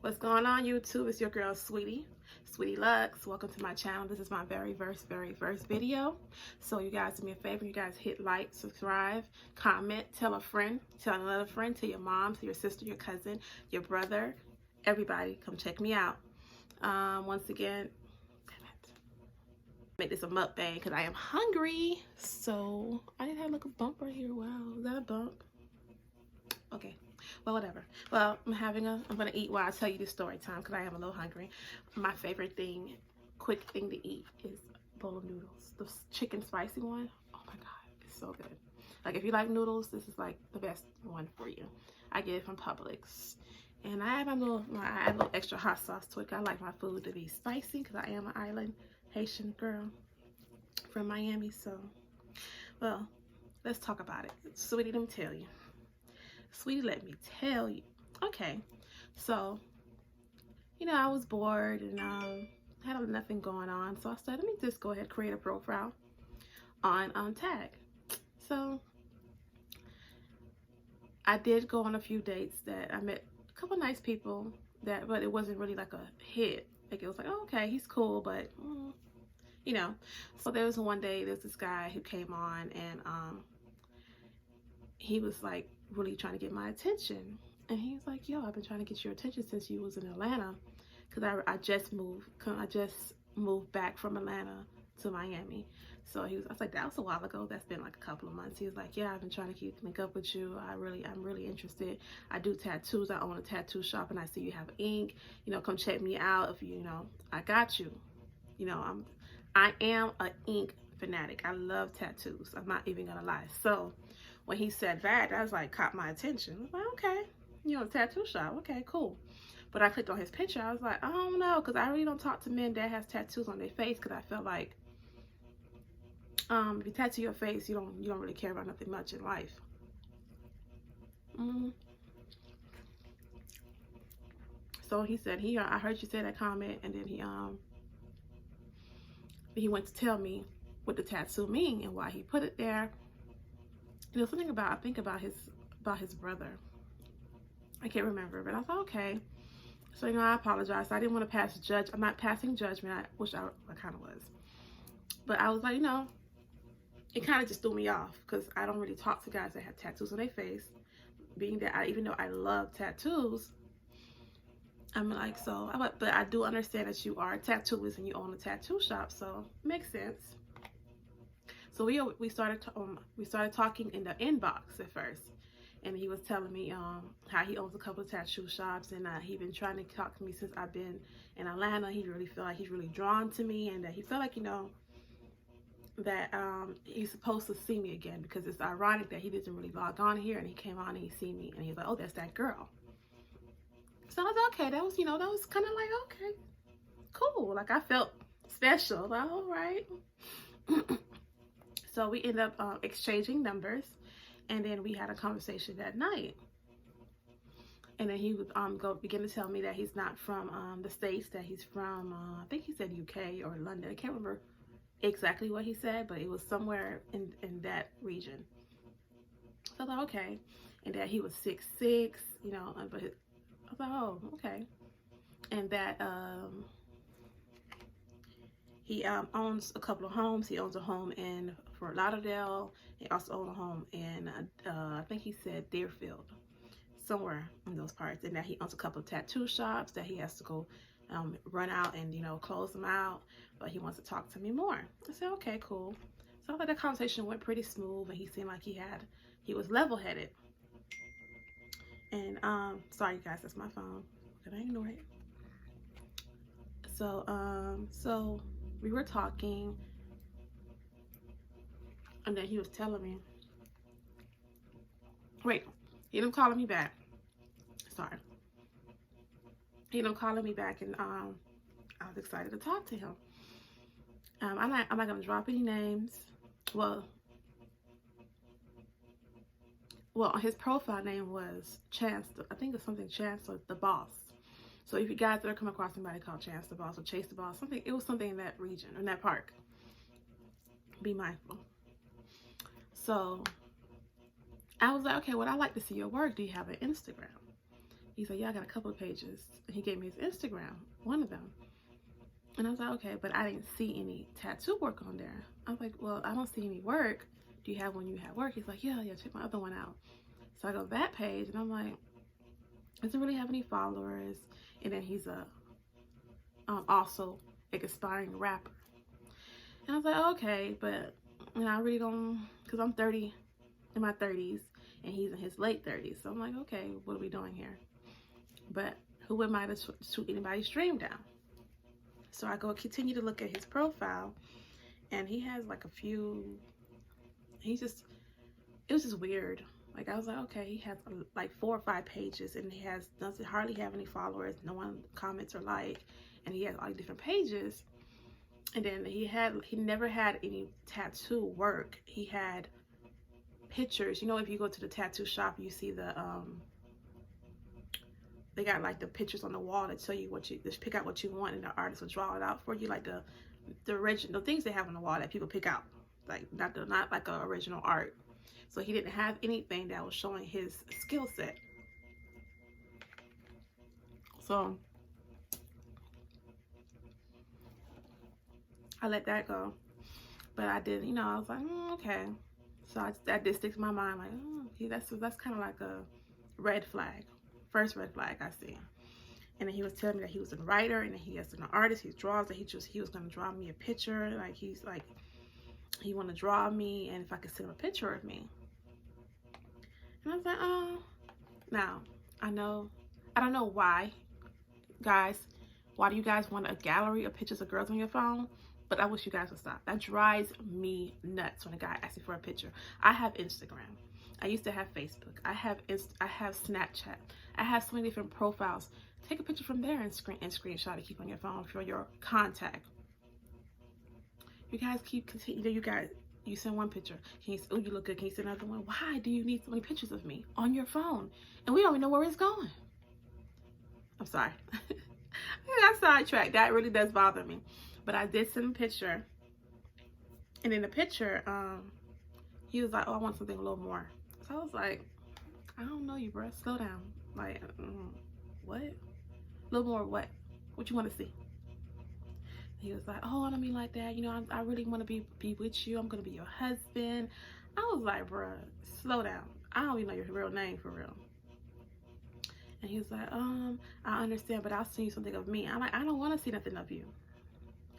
What's going on, YouTube? It's your girl Sweetie Lux. Welcome to my channel. This is my very first video. So you guys do me a favor, you guys hit like, subscribe, comment, tell a friend, tell another friend, tell your mom, to your sister, your cousin, your brother, everybody, come check me out. Once again, make this a mukbang because I am hungry. So I didn't have like a bump right here. Wow, is that a bump? Okay. Well, whatever. Well, I'm gonna eat while I tell you the story time because I am a little hungry. My favorite thing, quick thing to eat is a bowl of noodles. The chicken spicy one. Oh my God, it's so good. Like if you like noodles, this is like the best one for you. I get it from Publix. And I add a little extra hot sauce to it. I like my food to be spicy because I am an island Haitian girl from Miami. So, well, let's talk about it. Sweetie, let me tell you. Sweetie, let me tell you. Okay, so, I was bored and had nothing going on. So I said, let me just go ahead and create a profile on Tag. So I did go on a few dates that I met a couple nice people but it wasn't really like a hit. Like it was like, oh, okay, he's cool, but So there was one day, there's this guy who came on and he was like really trying to get my attention. And he's like, yo, I've been trying to get your attention since you was in Atlanta. Because I just moved back from Atlanta to Miami. So I was like, that was a while ago. That's been like a couple of months. He was like, yeah, I've been trying to link up with you. I'm really interested. I do tattoos. I own a tattoo shop and I see you have ink. Come check me out if I got you. I am an ink fanatic. I love tattoos. I'm not even gonna lie. So when he said that was like caught my attention. I was like, okay, tattoo shop. Okay, cool. But I clicked on his picture. I was like, I don't know, because I really don't talk to men that has tattoos on their face, because I feel like if you tattoo your face, you don't really care about nothing much in life. So he said, I heard you say that comment, and then he went to tell me what the tattoo mean and why he put it there. Something about, I think about his brother. I can't remember, but I thought, okay. So, I apologize. I didn't want to I'm not passing judgment. I wish I kind of was. But I was like, it kind of just threw me off because I don't really talk to guys that have tattoos on their face. Being that even though I love tattoos, I'm like, but I do understand that you are a tattooist and you own a tattoo shop. So, it makes sense. So we started talking in the inbox at first, and he was telling me how he owns a couple of tattoo shops, and he been trying to talk to me since I've been in Atlanta. He really feel like he's really drawn to me, and that he felt like that he's supposed to see me again, because it's ironic that he doesn't really log on here, and he came on and he see me, and he's like, oh, that's that girl. So I was like, okay, that was kind of like, okay, cool. Like I felt special. Like, all right. So we ended up exchanging numbers, and then we had a conversation that night. And then he would begin to tell me that he's not from the States, that he's from, I think he said UK or London. I can't remember exactly what he said, but it was somewhere in that region. So I thought, okay. And that he was 6'6", but I thought, oh, okay. And that he owns a couple of homes. He owns a home in Fort Lauderdale. He also owns a home in, I think he said Deerfield, somewhere in those parts. And that he owns a couple of tattoo shops that he has to go run out and, close them out. But he wants to talk to me more. I said, okay, cool. So I thought the conversation went pretty smooth, and he seemed like he was level-headed. And, sorry, you guys, that's my phone. Can I ignore it? So we were talking, and then he was telling me, wait, he ended up calling me back. Sorry. He ended up calling me back, and I was excited to talk to him. I'm not going to drop any names. Well, his profile name was Chance. I think it's something Chance or the Boss. So if you guys ever come across somebody called Chance the Boss or Chase the Boss, it was something in that region, in that park. Be mindful. So I was like, okay, well, I'd like to see your work. Do you have an Instagram? He's like, yeah, I got a couple of pages. And he gave me his Instagram, one of them. And I was like, okay, but I didn't see any tattoo work on there. I was like, well, I don't see any work. Do you have one you have work? He's like, yeah, check my other one out. So I go to that page and I'm like, doesn't really have any followers. And then he's a also an aspiring rapper. And I was like, okay, but you know, I really don't, because I'm 30, in my 30s, and he's in his late 30s. So I'm like, okay, what are we doing here? But who am I to shoot anybody's dream down? So I go continue to look at his profile, and he has like a few, it was just weird. Like, I was like, okay, he has like 4 or 5 pages, and he doesn't hardly have any followers. No one comments or like, and he has all these different pages. And then he never had any tattoo work. He had pictures. You know, if you go to the tattoo shop, you see the they got like the pictures on the wall that tell you just pick out what you want, and the artist will draw it out for you, like the original things they have on the wall that people pick out, like not like a original art. So he didn't have anything that was showing his skill set. So I let that go. But I did, you know, I was like, okay. So that did stick to my mind, like, that's kind of like a red flag. First red flag I see. And then he was telling me that he was a writer, and then he is an artist. He draws, and he was going to draw me a picture. Like, he want to draw me, and if I could send him a picture of me. And I was like, oh. Now, I don't know why, guys. Why do you guys want a gallery of pictures of girls on your phone? But I wish you guys would stop. That drives me nuts when a guy asks me for a picture. I have Instagram. I used to have Facebook. I have Snapchat. I have so many different profiles. Take a picture from there and screenshot it. Keep on your phone for your contact. You guys you send one picture. you look good. Can you send another one? Why do you need so many pictures of me on your phone? And we don't even know where it's going. I'm sorry. I got sidetracked. That really does bother me. But I did send a picture. And in the picture, he was like, oh, I want something a little more. So I was like, I don't know you, bro. Slow down. Like, what? A little more what? What you want to see? He was like, oh, I don't mean like that. You know, I really want to be with you. I'm going to be your husband. I was like, bro, slow down. I don't even know your real name for real. And he was like, I understand, but I'll send you something of me. I'm like, I don't want to see nothing of you.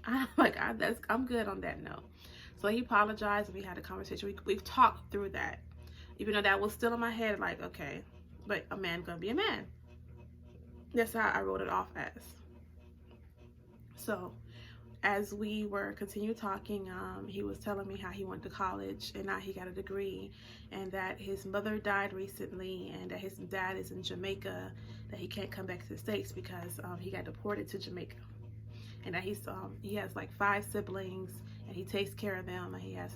I'm good on that note. So he apologized, and we had a conversation. We've talked through that. Even though that was still in my head, like, okay, but a man gonna be a man. That's how I wrote it off as. So as we were continue talking, he was telling me how he went to college and now he got a degree, and that his mother died recently, and that his dad is in Jamaica, that he can't come back to the States because he got deported to Jamaica, and that he has like 5 siblings, and he takes care of them, and he has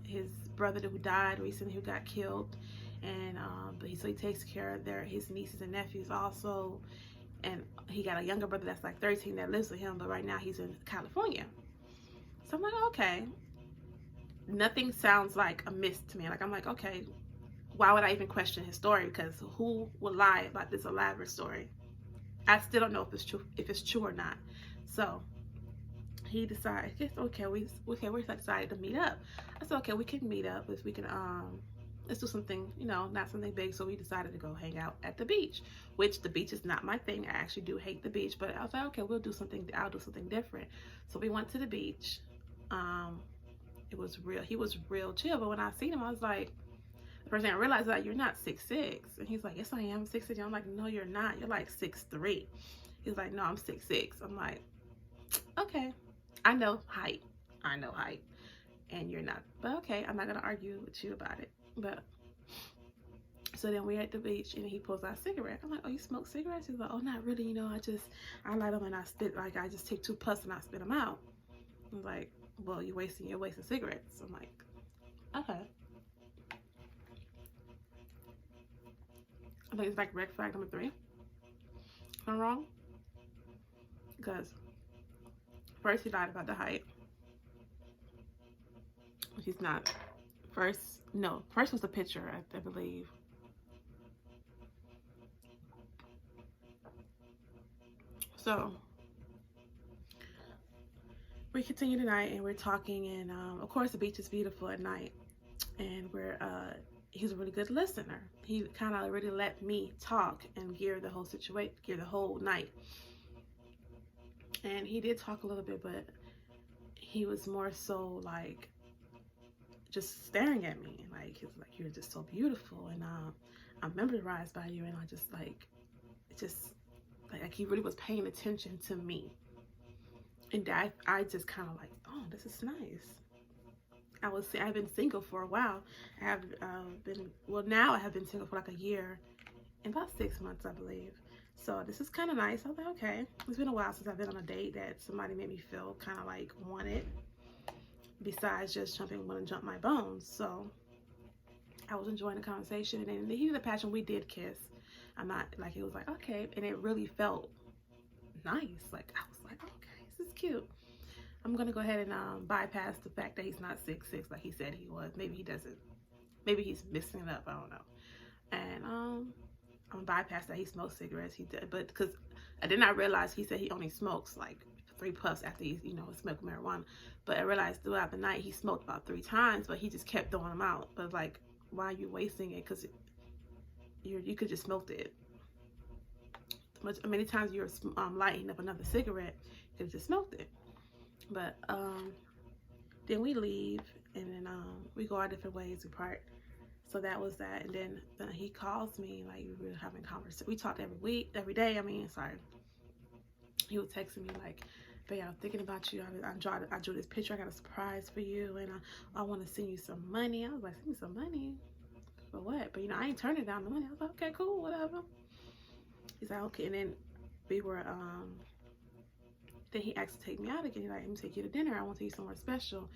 his brother who died recently, who got killed, and so he takes care of his nieces and nephews also. And he got a younger brother that's like 13 that lives with him, but right now he's in California. So I'm like, okay. Nothing sounds like a miss to me. Like, I'm like, okay, why would I even question his story? Because who would lie about this elaborate story? I still don't know if it's true or not. So he decided, okay, we decided to meet up. I said, okay, we can meet up if we can let's do something, you know, not something big. So we decided to go hang out at the beach, which the beach is not my thing. I actually do hate the beach, but I was like, okay, I'll do something different. So we went to the beach. He was real chill, but when I seen him, I was like, the first thing I realized, like, you're not 6'6", and he's like, yes, I am 6'6". I'm like, no, you're not. You're like 6'3". He's like, no, I'm 6'6". I'm like, okay, I know height, and you're not, but okay, I'm not gonna argue with you about it. But so then we're at the beach, and he pulls out a cigarette. I'm like, oh, you smoke cigarettes? He's like, oh, not really, you know, I light them and I spit, like, I just take 2 puffs and I spit them out. I was like, well, you're wasting cigarettes. I'm like, okay. I think it's like red flag number 3. I'm wrong, because first he lied about the height. He's not. First was the picture, I believe. So we continue tonight, and we're talking, and of course the beach is beautiful at night, and he's a really good listener. He kind of really let me talk and gear the whole situation, gear the whole night. And he did talk a little bit, but he was more so like just staring at me, like he was like, "You're just so beautiful, and I'm mesmerized by you," and I just like, it just like he really was paying attention to me. And I just kind of like, oh, this is nice. I've been single for a while. I have now I have been single for like a year and about 6 months, I believe. So this is kind of nice. I was like, okay, it's been a while since I've been on a date that somebody made me feel kind of like wanted, besides just want to jump my bones. So I was enjoying the conversation, and in the heat of the passion, we did kiss. I'm not like, it was like, okay, and it really felt nice. Like I was like, okay, this is cute. I'm gonna go ahead and bypass the fact that he's not 6'6" like he said he was. Maybe he doesn't. Maybe he's missing it up. I don't know. And I'm gonna bypass that he smokes cigarettes. He did, but because I did not realize he said he only smokes like 3 puffs after he, smoked marijuana. But I realized throughout the night he smoked about 3 times, but he just kept throwing them out. But like, why are you wasting it? Because you could just smoke it. Many times you're lighting up another cigarette, you could have just smoked it. But then we leave, and then we go our different ways, we part. So that was that. And then he calls me, like we were having conversation. We talked every day. He was texting me like, "Babe, I'm thinking about you. I drew this picture. I got a surprise for you, and I want to send you some money." I was like, "Send me some money for what?" But I ain't turning down the money. I was like, "Okay, cool, whatever." He's like, "Okay." And then we were then he asked to take me out again. He's like, "Let me take you to dinner. I want to take you somewhere special.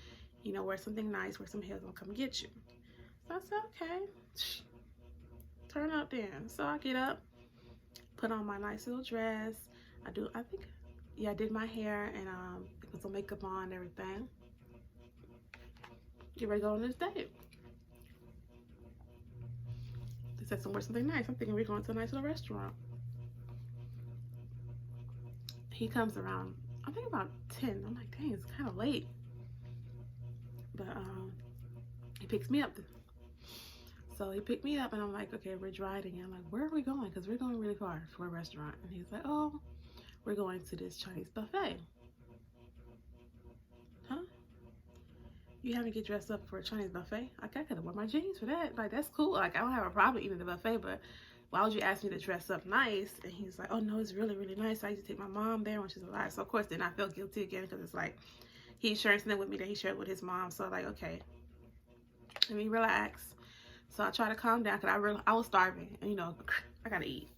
Wear something nice, wear some heels, I'll come get you." So I said, "Okay, turn up then." So I get up, put on my nice little dress. I did my hair and put some makeup on and everything. Get ready to go on this date. They said somewhere something nice. I'm thinking we're going to a nice little restaurant. He comes around, I think about 10. I'm like, dang, it's kind of late. But he picks me up. So he picked me up, and I'm like, okay, we're driving. And I'm like, where are we going? Because we're going really far for a restaurant. And he's like, oh, we're going to this Chinese buffet. Huh? You having to get dressed up for a Chinese buffet? Like, I could have worn my jeans for that. Like, that's cool. Like, I don't have a problem eating the buffet, but why would you ask me to dress up nice? And he's like, oh, no, it's really, really nice. I used to take my mom there when she's alive. So, of course, then I felt guilty again, because it's like he shared something with me that he shared with his mom. So, like, okay, let me relax. So I try to calm down, because I was starving, and I gotta eat.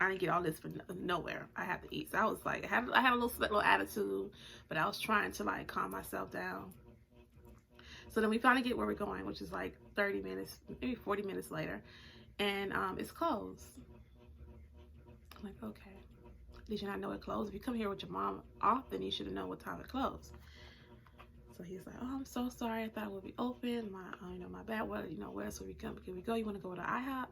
I didn't get all this for nowhere. I have to eat. So I was like, I had a little attitude, but I was trying to like calm myself down. So then we finally get where we're going, which is like 30 minutes, maybe 40 minutes later, and it's closed. I'm like, okay, did you not know it closed? If you come here with your mom often, you should have known what time it closed. So he's like, oh, I'm so sorry. I thought it would be open. My bad. Where else would we come? Can we go? You want to go to IHOP?